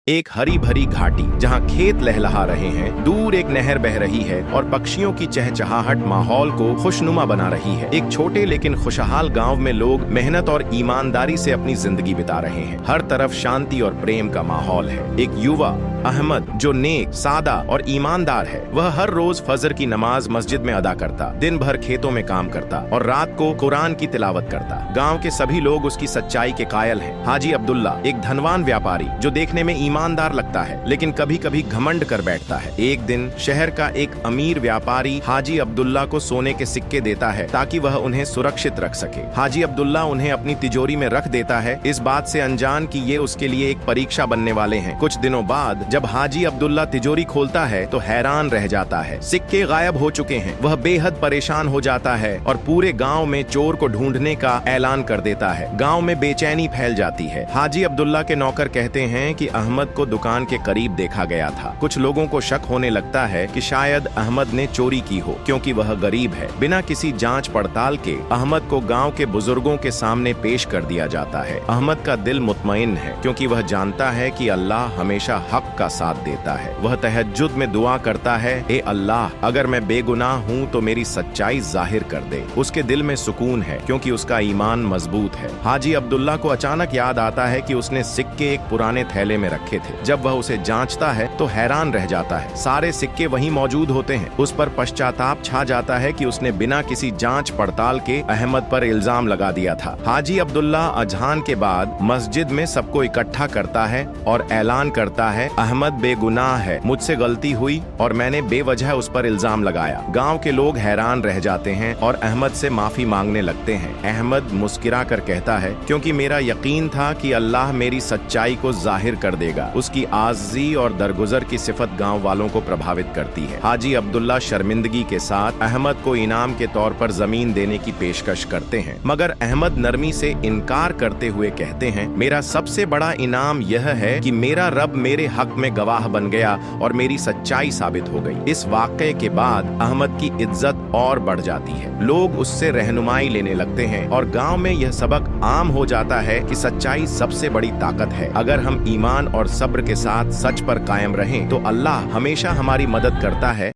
एक हरी भरी घाटी जहां खेत लहलहा रहे हैं, दूर एक नहर बह रही है और पक्षियों की चहचहाहट माहौल को खुशनुमा बना रही है। एक छोटे लेकिन खुशहाल गांव में लोग मेहनत और ईमानदारी से अपनी जिंदगी बिता रहे हैं। हर तरफ शांति और प्रेम का माहौल है। एक युवा अहमद जो नेक, सादा और ईमानदार है, वह हर रोज फजर की नमाज मस्जिद में अदा करता, दिन भर खेतों में काम करता और रात को कुरान की तिलावत करता। गांव के सभी लोग उसकी सच्चाई के कायल हैं। हाजी अब्दुल्ला एक धनवान व्यापारी जो देखने में ईमानदार लगता है लेकिन कभी कभी घमंड कर बैठता है। एक दिन शहर का एक अमीर व्यापारी हाजी अब्दुल्ला को सोने के सिक्के देता है ताकि वह उन्हें सुरक्षित रख सके। हाजी अब्दुल्ला उन्हें अपनी तिजोरी में रख देता है, इस बात से अनजान कि ये उसके लिए एक परीक्षा बनने वाले हैं। कुछ दिनों बाद जब हाजी अब्दुल्ला तिजोरी खोलता है तो हैरान रह जाता है। सिक्के गायब हो चुके हैं। वह बेहद परेशान हो जाता है और पूरे गांव में चोर को ढूंढने का ऐलान कर देता है। गांव में बेचैनी फैल जाती है। हाजी अब्दुल्ला के नौकर कहते हैं कि अहमद को दुकान के करीब देखा गया था। कुछ लोगों को शक होने लगता है कि शायद अहमद ने चोरी की हो क्योंकि वह गरीब है। बिना किसी जांच पड़ताल के अहमद को गांव के बुजुर्गों के सामने पेश कर दिया जाता है। अहमद का दिल मुतमईन है क्योंकि वह जानता है कि अल्लाह हमेशा हक का साथ देता है। वह तहज्जुद में दुआ करता है, ए अल्लाह, अगर मैं बेगुनाह हूँ तो मेरी सच्चाई जाहिर कर दे। उसके दिल में सुकून है क्योंकि उसका ईमान मजबूत है। हाजी अब्दुल्ला को अचानक याद आता है कि उसने सिक्के एक पुराने थैले में रखे थे। जब वह उसे जांचता है तो हैरान रह जाता है। सारे सिक्के वहीं मौजूद होते हैं। उस पर पश्चाताप छा जाता है कि उसने बिना किसी जांच पड़ताल के अहमद पर इल्जाम लगा दिया था। हाजी अब्दुल्ला अजहान के बाद मस्जिद में सबको इकट्ठा करता है और ऐलान करता है, अहमद बेगुनाह है, मुझसे गलती हुई और मैंने बेवजह उस पर इल्जाम लगाया। गांव के लोग हैरान रह जाते हैं और अहमद से माफी मांगने लगते हैं। अहमद मुस्कुरा कर कहता है, क्योंकि मेरा यकीन था कि अल्लाह मेरी सच्चाई को जाहिर कर देगा। उसकी आज़ी और दरगुजर की सिफत गांव वालों को प्रभावित करती है। हाजी अब्दुल्ला शर्मिंदगी के साथ अहमद को इनाम के तौर पर जमीन देने की पेशकश करते हैं, मगर अहमद नरमी से इनकार करते हुए कहते हैं, मेरा सबसे बड़ा इनाम यह है कि मेरा रब मेरे हक में गवाह बन गया और मेरी सच्चाई साबित हो गई। इस वाक़ये के बाद अहमद की इज्जत और बढ़ जाती है। लोग उससे रहनुमाई लेने लगते हैं और गांव में यह सबक आम हो जाता है कि सच्चाई सबसे बड़ी ताकत है। अगर हम ईमान और सब्र के साथ सच पर कायम रहें तो अल्लाह हमेशा हमारी मदद करता है।